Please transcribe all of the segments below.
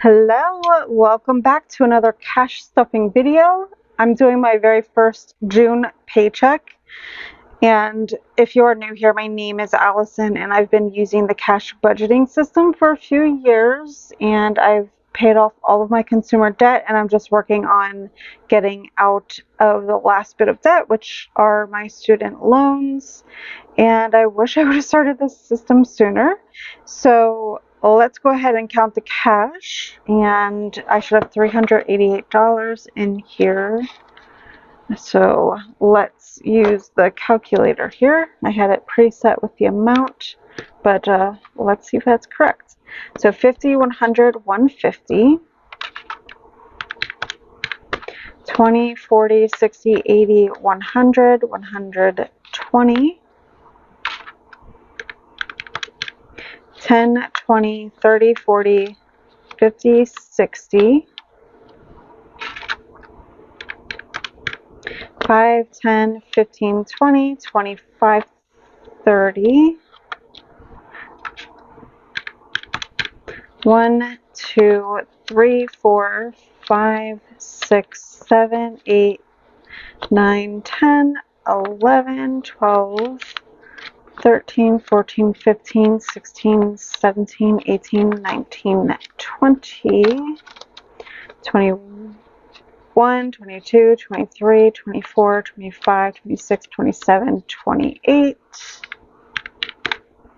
Hello, welcome back to another cash stuffing video. I'm doing my very first June paycheck, and if you are new here, my name is Allison and I've been using the cash budgeting system for a few years, and I've paid off all of my consumer debt, and I'm just working on getting out of the last bit of debt, which are my student loans. And I wish I would have started this system sooner. So let's go ahead and count the cash, and I should have $388 in here. So let's use the calculator here. I had it preset with the amount, but let's see if that's correct. So 50, 100, 150, 20, 40, 60, 80, 100, 120, 10, 20, 30, 40, 50, 60, 5, 10, 15, 20, 25, 30, 1, 2, 3, 4, 5, 6, 7, 8, 9, 10, 11, 12, 13, 14, 15, 16, 17, 18, 19, 20, 21, 22, 23, 24, 25, 26, 27, 28.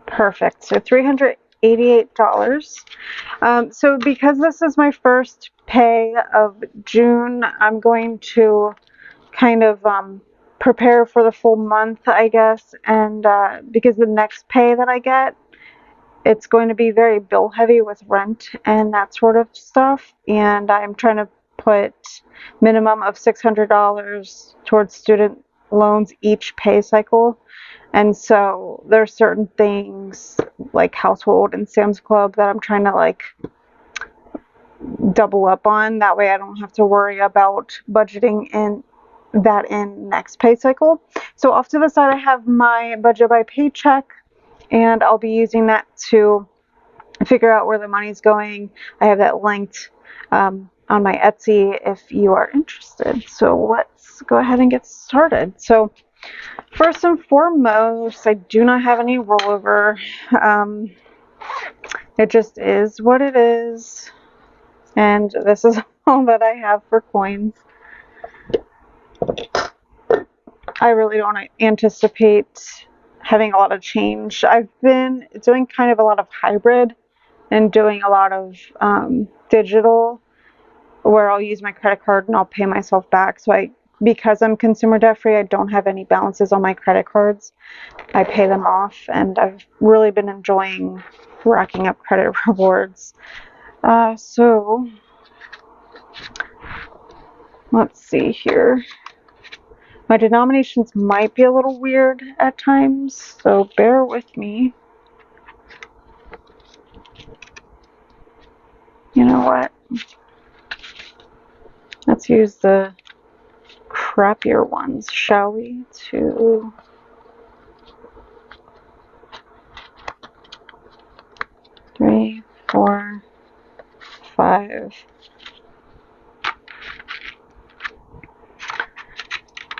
Perfect. So $388. So because this is my first pay of June, I'm going to kind of prepare for the full month, I guess, and because the next pay that I get, it's going to be very bill heavy with rent and that sort of stuff, and I'm trying to put minimum of $600 towards student loans each pay cycle. And so there's certain things like household and Sam's Club that I'm trying to like double up on. That way I don't have to worry about budgeting in next pay cycle. So off to the side I have my budget by Paycheck, and I'll be using that to figure out where the money's going. I have that linked on my Etsy if you are interested. So let's go ahead and get started. So first and foremost, I do not have any rollover. It just is what it is. And this is all that I have for coins. I really don't anticipate having a lot of change. I've been doing kind of a lot of hybrid and doing a lot of digital, where I'll use my credit card and I'll pay myself back. So because I'm consumer debt free, I don't have any balances on my credit cards. I pay them off, and I've really been enjoying racking up credit rewards. So let's see here. My denominations might be a little weird at times, so bear with me. You know what? Let's use the crappier ones, shall we? 2, 3, 4, 5.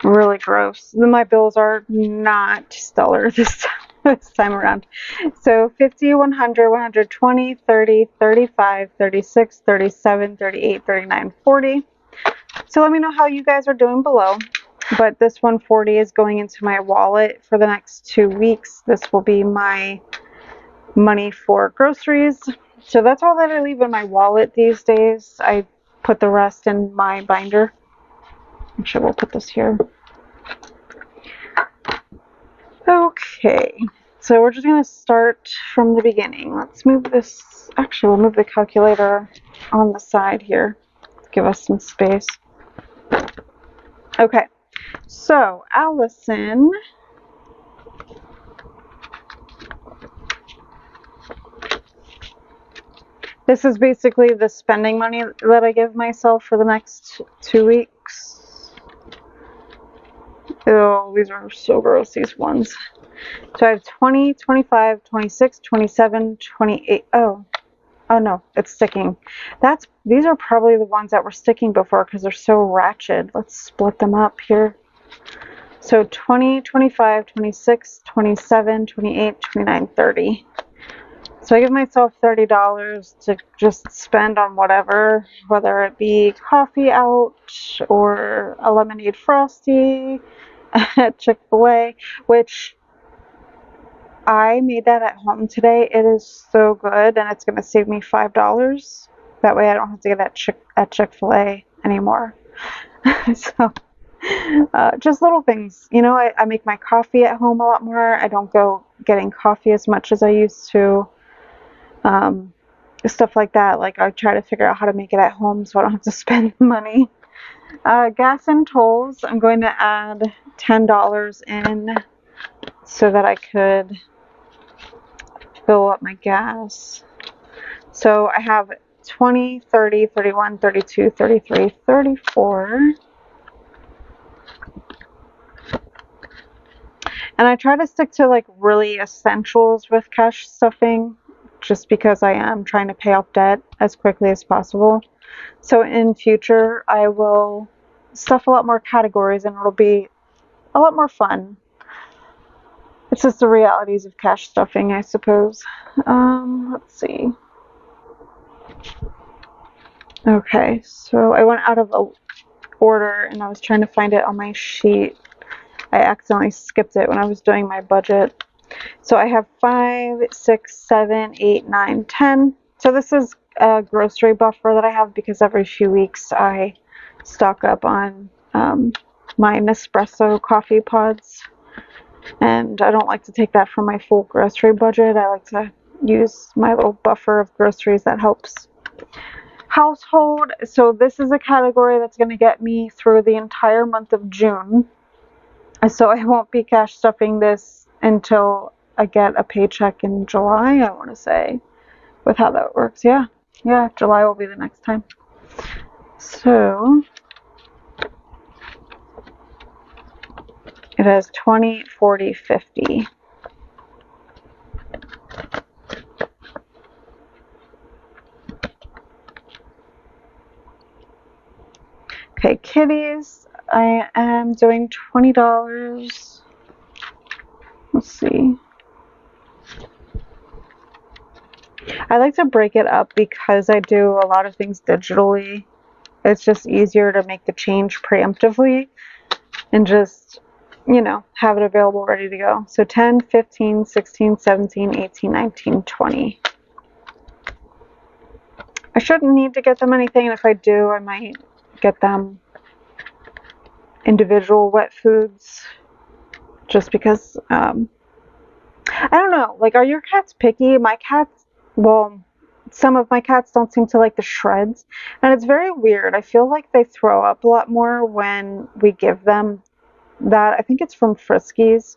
Really gross. My bills are not stellar this time around. So 50, 100, 120, 30, 35, 36, 37, 38, 39, 40. So let me know how you guys are doing below. But this 140 is going into my wallet for the next 2 weeks. This will be my money for groceries. So that's all that I leave in my wallet these days. I put the rest in my binder. Actually, we'll put this here. Okay, so we're just going to start from the beginning. Let's move this. Actually, we'll move the calculator on the side here. Give us some space. Okay, so Allison this is basically the spending money that I give myself for the next 2 weeks. Oh, these are so gross, these ones. So I have 20, 25, 26, 27, 28. Oh, Oh no, it's sticking. These are probably the ones that were sticking before because they're so ratchet. Let's split them up here. So 20, 25, 26, 27, 28, 29, 30. So I give myself $30 to just spend on whatever, whether it be coffee out or a lemonade frosty at Chick-fil-A, which I made that at home today. It is so good, and it's going to save me $5. That way I don't have to get at Chick-fil-A anymore. So just little things. You know, I make my coffee at home a lot more. I don't go getting coffee as much as I used to. Stuff like that. Like I try to figure out how to make it at home so I don't have to spend money. Gas and tolls, I'm going to add $10 in so that I could fill up my gas. So I have 20, 30, 31, 32, 33, 34. And I try to stick to like really essentials with cash stuffing just because I am trying to pay off debt as quickly as possible. So in future, I will stuff a lot more categories and it'll be a lot more fun. It's just the realities of cash stuffing, I suppose. Let's see. Okay, so I went out of order and I was trying to find it on my sheet. I accidentally skipped it when I was doing my budget. So I have 5, 6, 7, 8, 9, 10. So this is a grocery buffer that I have because every few weeks I stock up on my Nespresso coffee pods. And I don't like to take that from my full grocery budget. I like to use my little buffer of groceries that helps. Household. So this is a category that's going to get me through the entire month of June. So I won't be cash stuffing this until I get a paycheck in July, I want to say, with how that works. Yeah, July will be the next time. So it has 20, 40, 50. Okay, kitties, I am doing $20. Let's see. I like to break it up because I do a lot of things digitally. It's just easier to make the change preemptively and just, you know, have it available ready to go. So 10, 15, 16, 17, 18, 19, 20. I shouldn't need to get them anything, and if I do, I might get them individual wet foods just because, I don't know, like, are your cats picky? My cats, well, some of my cats don't seem to like the shreds, and it's very weird. I feel like they throw up a lot more when we give them that. I think it's from Friskies.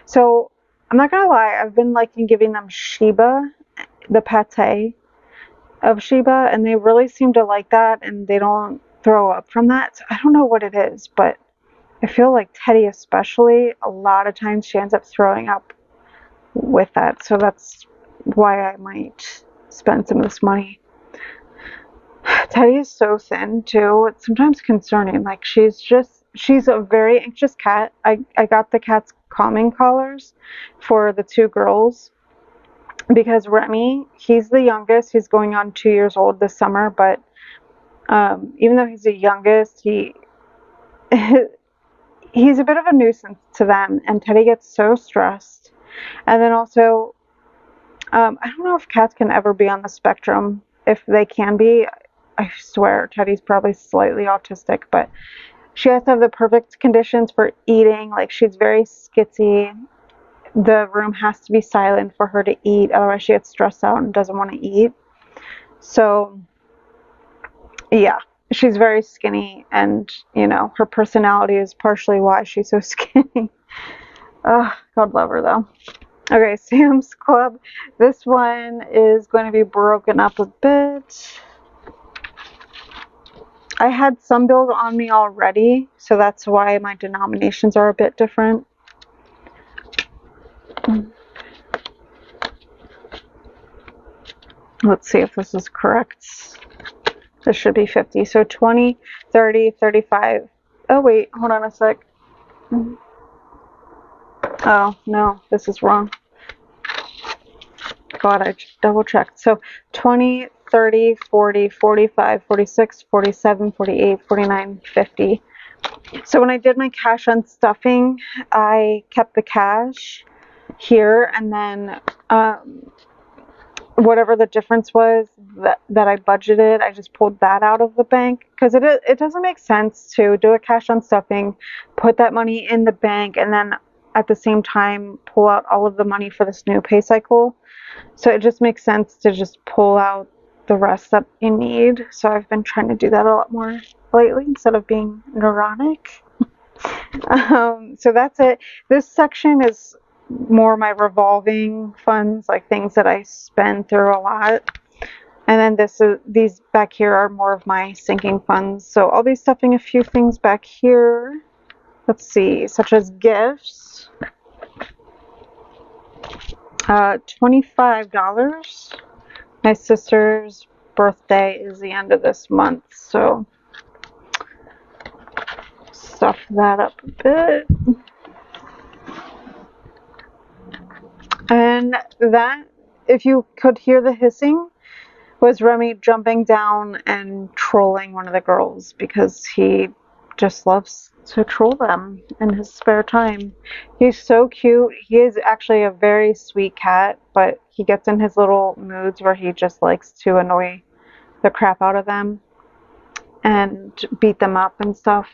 So I'm not gonna lie, I've been liking giving them Sheba, the pate of Sheba, and they really seem to like that, and they don't throw up from that. So I don't know what it is, but I feel like Teddy especially, a lot of times she ends up throwing up with that. So that's why I might spend some of this money. Teddy is so thin too. It's sometimes concerning. Like she's a very anxious cat. I got the cat's calming collars for the two girls because Remy, he's the youngest. He's going on 2 years old this summer, but even though he's the youngest, he's a bit of a nuisance to them, and Teddy gets so stressed. And then also, I don't know if cats can ever be on the spectrum. If they can be, I swear Teddy's probably slightly autistic, but she has to have the perfect conditions for eating. Like, she's very skitsy. The room has to be silent for her to eat, otherwise she gets stressed out and doesn't want to eat. So, yeah, she's very skinny, and, you know, her personality is partially why she's so skinny. Oh, God love her, though. Okay, Sam's Club. This one is going to be broken up a bit. I had some bills on me already, so that's why my denominations are a bit different. Let's see if this is correct. This should be 50. So 20, 30, 35. Oh, wait, hold on a sec. Oh, no, this is wrong. God, I double checked. So 20, 30, 40, 45, 46, 47, 48, 49, 50. So when I did my cash on stuffing, I kept the cash here, and then whatever the difference was that I budgeted, I just pulled that out of the bank, because it doesn't make sense to do a cash on stuffing, put that money in the bank, and then at the same time pull out all of the money for this new pay cycle. So it just makes sense to just pull out the rest that you need. So I've been trying to do that a lot more lately instead of being neurotic. So that's it. This section is more my revolving funds, like things that I spend through a lot. And then these back here are more of my sinking funds. So I'll be stuffing a few things back here. Let's see, such as gifts. $25. My sister's birthday is the end of this month, so stuff that up a bit. And that, if you could hear the hissing, was Remy jumping down and trolling one of the girls, because he just loves to troll them in his spare time. He's so cute. He is actually a very sweet cat, but he gets in his little moods where he just likes to annoy the crap out of them and beat them up and stuff.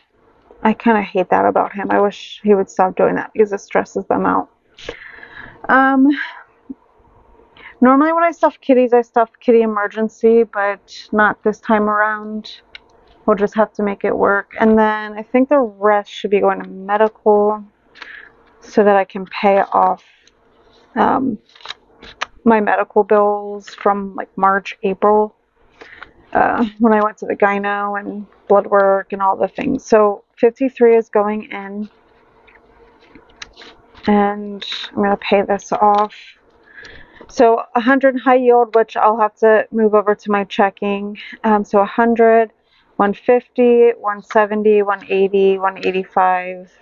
I kind of hate that about him. I wish he would stop doing that, because it stresses them out. Normally when I stuff kitties, I stuff Kitty Emergency, but not this time around. We'll just have to make it work. And then I think the rest should be going to medical so that I can pay off my medical bills from like March, April, when I went to the gyno and blood work and all the things. So 53 is going in, and I'm going to pay this off. So 100 high yield, which I'll have to move over to my checking. So 100, 150, 170, 180, 185,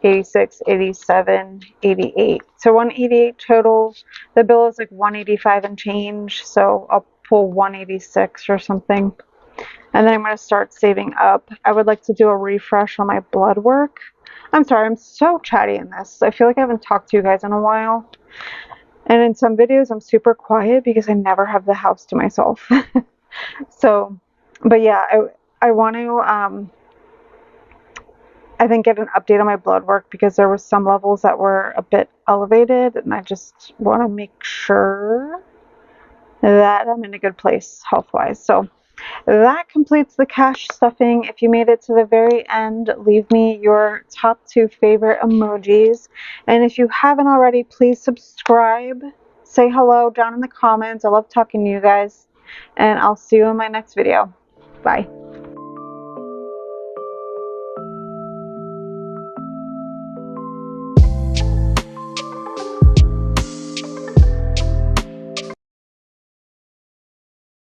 86, 87, 88. So 188 total. The bill is like 185 and change, so I'll pull 186 or something. And then I'm going to start saving up. I would like to do a refresh on my blood work. I'm sorry, I'm so chatty in this. I feel like I haven't talked to you guys in a while. And in some videos, I'm super quiet because I never have the house to myself. So, but yeah, I want to, I think, get an update on my blood work, because there were some levels that were a bit elevated, and I just want to make sure that I'm in a good place health-wise. So that completes the cash stuffing. If you made it to the very end, leave me your top 2 favorite emojis. And if you haven't already, please subscribe. Say hello down in the comments. I love talking to you guys. And I'll see you in my next video. Bye.